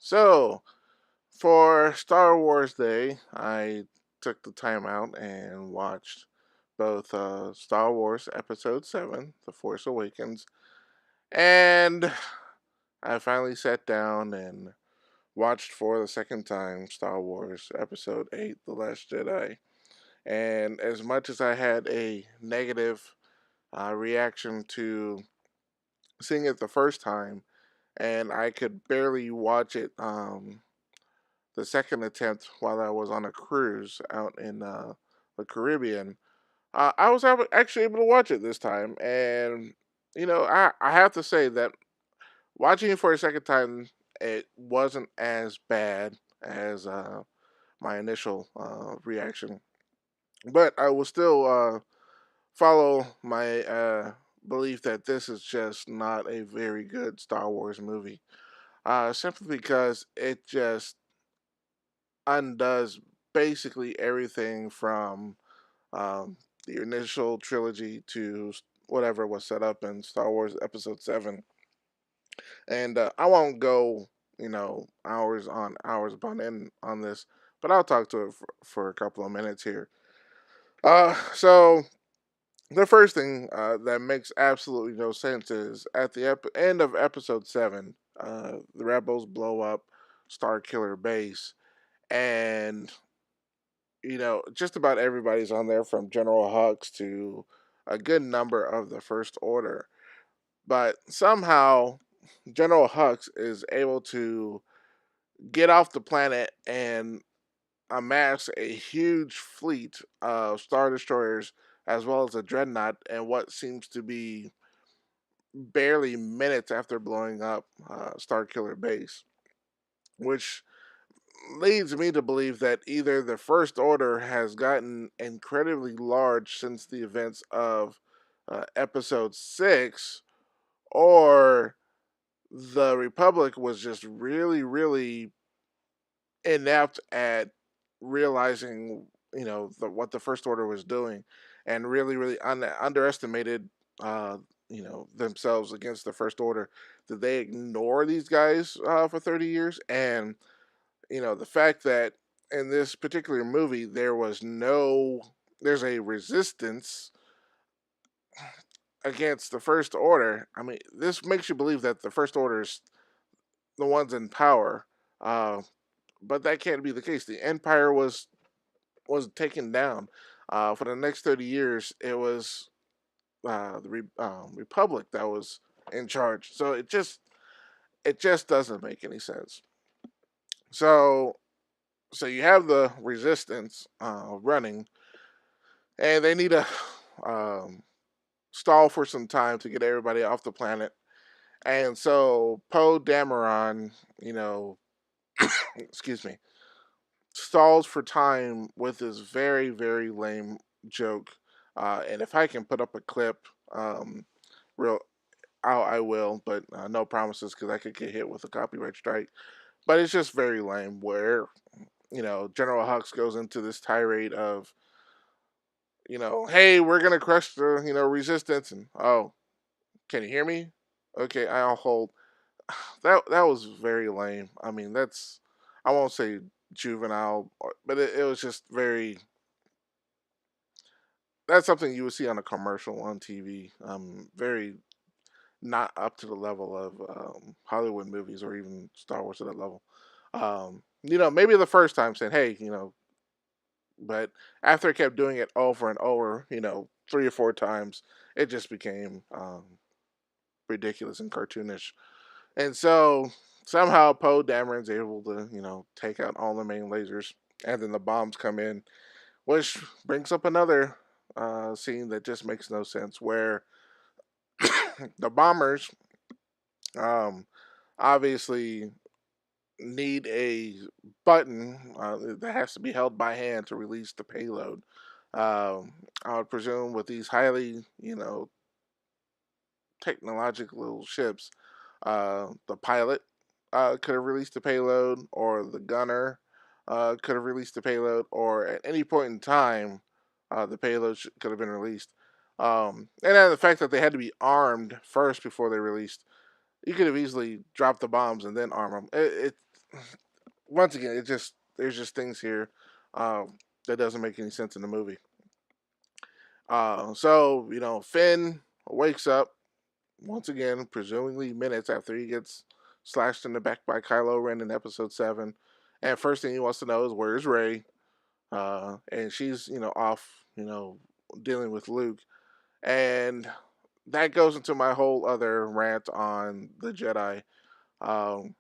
So, for Star Wars Day, I took the time out and watched both Star Wars Episode 7, The Force Awakens, and I finally sat down and watched for the second time Star Wars Episode 8, The Last Jedi. And as much as I had a negative reaction to seeing it the first time, and I could barely watch it the second attempt while I was on a cruise out in the Caribbean, I was actually able to watch it this time. And, I have to say that watching it for a second time, it wasn't as bad as my initial reaction. But I will still follow my belief that this is just not a very good Star Wars movie. Simply because it just undoes basically everything from um, the initial trilogy to whatever was set up in Star Wars Episode 7. And I won't go, hours on hours upon end on this, but I'll talk to it for a couple of minutes here. So the first thing that makes absolutely no sense is at the end of Episode 7, the rebels blow up Star Killer Base, and just about everybody's on there from General Hux to a good number of the First Order. But somehow, General Hux is able to get off the planet and amass a huge fleet of Star Destroyers as well as a Dreadnought, and what seems to be barely minutes after blowing up Star Killer Base, which leads me to believe that either the First Order has gotten incredibly large since the events of Episode 6, or the Republic was just really, really inept at realizing, what the First Order was doing, and really, really underestimated, themselves against the First Order. Did they ignore these guys for 30 years? And the fact that in this particular movie there's a resistance against the First Order. I mean, this makes you believe that the First Order is the ones in power, uh, but that can't be the case. The Empire was taken down. For the next 30 years, it was Republic that was in charge. So it just doesn't make any sense. So so you have the resistance running, and they need to um, stall for some time to get everybody off the planet. And so Poe Dameron, excuse me, stalls for time with this very, very lame joke. And if I can put up a clip, real, I will, but no promises because I could get hit with a copyright strike. But it's just very lame where, General Hux goes into this tirade of, hey, we're going to crush the, resistance. And, oh, can you hear me? Okay, I'll hold. That was very lame. I mean, I won't say juvenile, but it was just very. That's something you would see on a commercial on TV. Very not up to the level of Hollywood movies or even Star Wars to that level. Maybe the first time saying, "Hey," but after I kept doing it over and over, 3 or 4 times, it just became ridiculous and cartoonish. And so somehow Poe Dameron's able to, take out all the main lasers, and then the bombs come in, which brings up another scene that just makes no sense, where the bombers um, obviously need a button that has to be held by hand to release the payload. I would presume with these highly, technological ships, the pilot could have released the payload, or the gunner could have released the payload, or at any point in time, the payload could have been released. And then the fact that they had to be armed first before they released, you could have easily dropped the bombs and then arm them. once again, it just there's just things here that doesn't make any sense in the movie. So Finn wakes up once again, presumably minutes after he gets slashed in the back by Kylo Ren in Episode 7, and first thing he wants to know is where's Rey, and she's off, dealing with Luke, and that goes into my whole other rant on the Jedi. Um,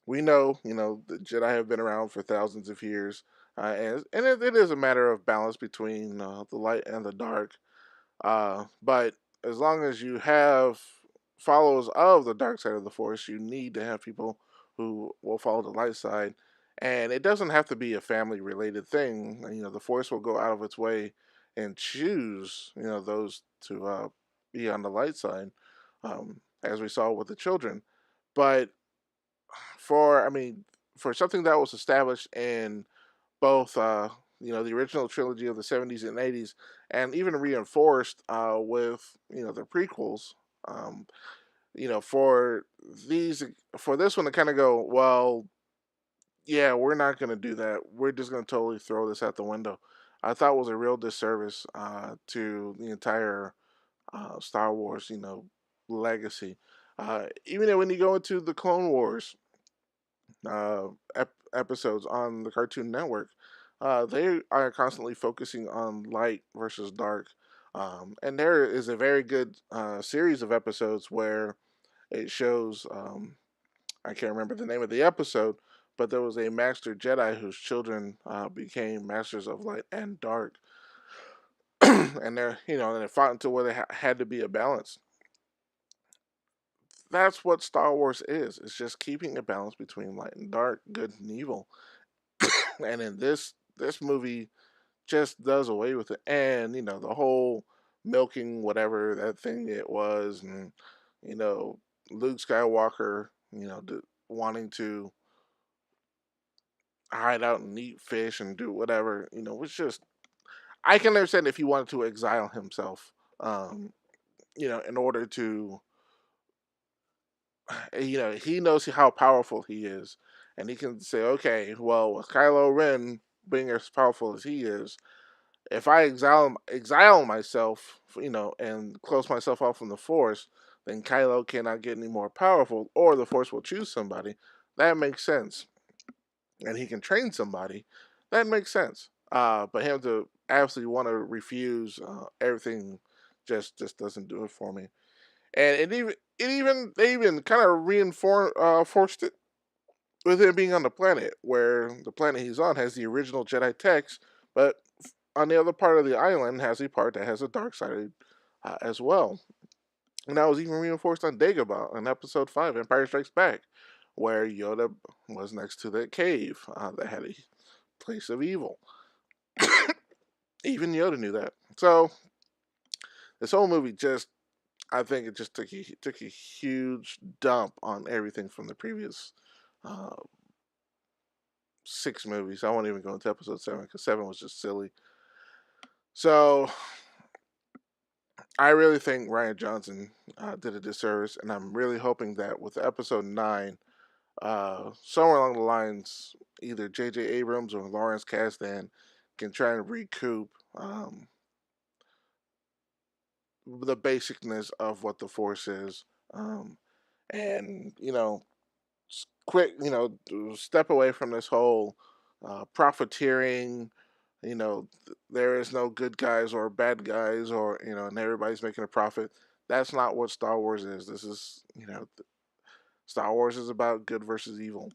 we know, the Jedi have been around for thousands of years, and it is a matter of balance between the light and the dark. But as long as you have followers of the dark side of the Force, you need to have people who will follow the light side. And it doesn't have to be a family related thing. The Force will go out of its way and choose, those to be on the light side, as we saw with the children. But for, I mean, for something that was established in both the original trilogy of the 70s and 80s, and even reinforced with the prequels, um, for these for this one to kind of go, well, yeah, we're not going to do that, we're just going to totally throw this out the window, I thought was a real disservice to the entire Star Wars legacy. Even when you go into the Clone Wars uh, episodes on the Cartoon Network, they are constantly focusing on light versus dark. And there is a very good series of episodes where it shows, I can't remember the name of the episode, but there was a master Jedi whose children became masters of light and dark. And they fought until where they had to be a balance. That's what Star Wars is. It's just keeping a balance between light and dark, good and evil. And in this movie just does away with it. And the whole milking whatever that thing it was, and you know Luke Skywalker, wanting to hide out and eat fish and do whatever, was just, I can understand if he wanted to exile himself, um, in order to, he knows how powerful he is, and he can say, okay, well, with Kylo Ren being as powerful as he is, if I exile myself, and close myself off from the Force, then Kylo cannot get any more powerful, or the Force will choose somebody. That makes sense, and he can train somebody. That makes sense. But him to absolutely want to refuse everything just doesn't do it for me. And they even kind of reinforced it with him being on the planet, where the planet he's on has the original Jedi text, but on the other part of the island has a part that has a dark side as well. And that was even reinforced on Dagobah in Episode 5, Empire Strikes Back, where Yoda was next to that cave that had a place of evil. Even Yoda knew that. So this whole movie just, I think it just took a huge dump on everything from the previous uh, 6 movies. I won't even go into Episode 7 because 7 was just silly. So I really think Ryan Johnson did a disservice, and I'm really hoping that with Episode 9, somewhere along the lines, either J.J. Abrams or Lawrence Kasdan can try and recoup the basicness of what the Force is, and quit, step away from this whole profiteering. There is no good guys or bad guys, or and everybody's making a profit. That's not what Star Wars is. This is, Star Wars is about good versus evil.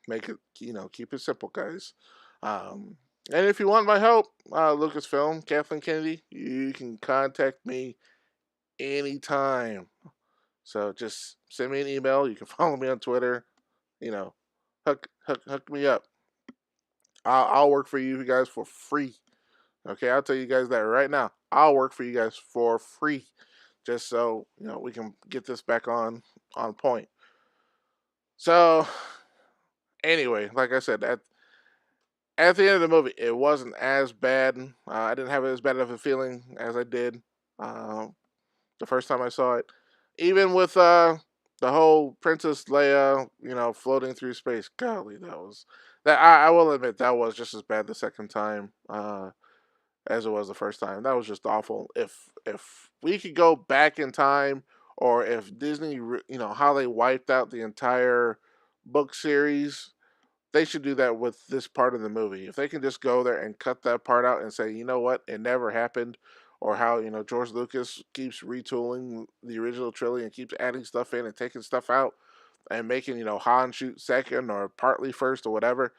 Make it, keep it simple, guys. Um, and if you want my help, Lucasfilm, Kathleen Kennedy, you can contact me anytime. So just send me an email. You can follow me on Twitter. You know, hook me up. I'll work for you guys for free. Okay, I'll tell you guys that right now. I'll work for you guys for free, just so we can get this back on point. So anyway, like I said, at the end of the movie, it wasn't as bad. I didn't have as bad of a feeling as I did uh, the first time I saw it. Even with The whole Princess Leia, floating through space. Golly, that was that. I will admit that was just as bad the second time as it was the first time. That was just awful. If we could go back in time, or if Disney, how they wiped out the entire book series, they should do that with this part of the movie. If they can just go there and cut that part out and say, you know what, it never happened, or how George Lucas keeps retooling the original trilogy and keeps adding stuff in and taking stuff out and making Han shoot second or partly first or whatever.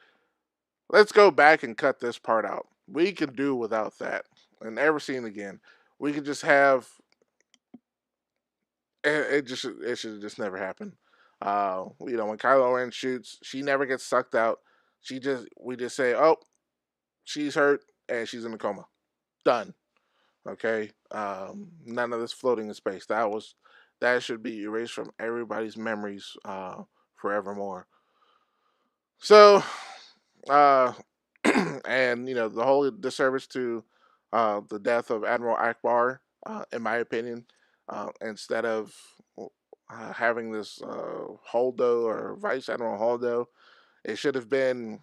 Let's go back and cut this part out. We can do without that and never seen again. We could just have it should just never happen. When Kylo Ren shoots, she never gets sucked out. We just say, oh, she's hurt and she's in a coma. Done. Okay. None of this floating in space. That should be erased from everybody's memories forevermore. So, uh, and the whole disservice to the death of Admiral Akbar, in my opinion, instead of having this Holdo or Vice Admiral Holdo, it should have been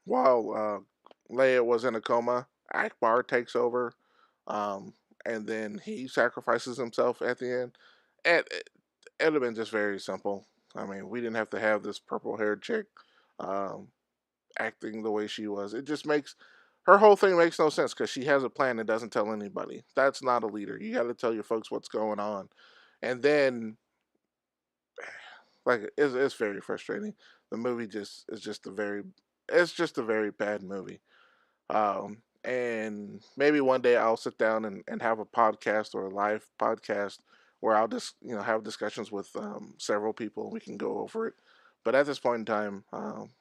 while Leia was in a coma, Akbar takes over, um, and then he sacrifices himself at the end. And it'd have been just very simple. I mean, we didn't have to have this purple-haired chick um, acting the way she was. It just makes her whole thing makes no sense because she has a plan and doesn't tell anybody. That's not a leader. You got to tell your folks what's going on, and then it's very frustrating. The movie just is just a very it's just a very bad movie. And maybe one day I'll sit down and have a podcast or a live podcast where I'll just have discussions with several people. We can go over it, but at this point in time,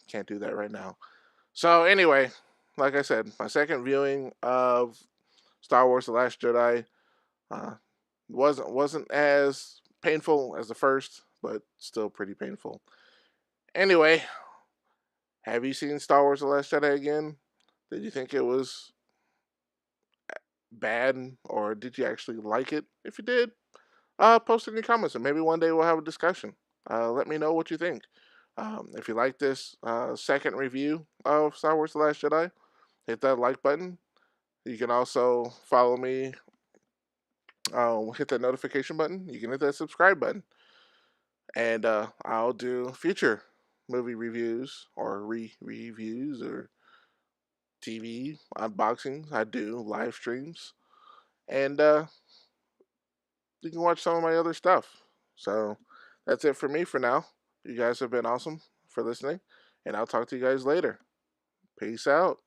can't do that right now. So anyway, like I said, my second viewing of Star Wars: The Last Jedi uh, wasn't as painful as the first, but still pretty painful. Anyway, have you seen Star Wars: The Last Jedi again? Did you think it was bad, or did you actually like it? If you did, post it in your comments, and maybe one day we'll have a discussion. Let me know what you think. If you like this second review of Star Wars: The Last Jedi, hit that like button. You can also follow me. Hit that notification button. You can hit that subscribe button, and I'll do future movie reviews or reviews or TV unboxings. I do live streams, and you can watch some of my other stuff. So that's it for me for now. You guys have been awesome for listening, and I'll talk to you guys later. Peace out.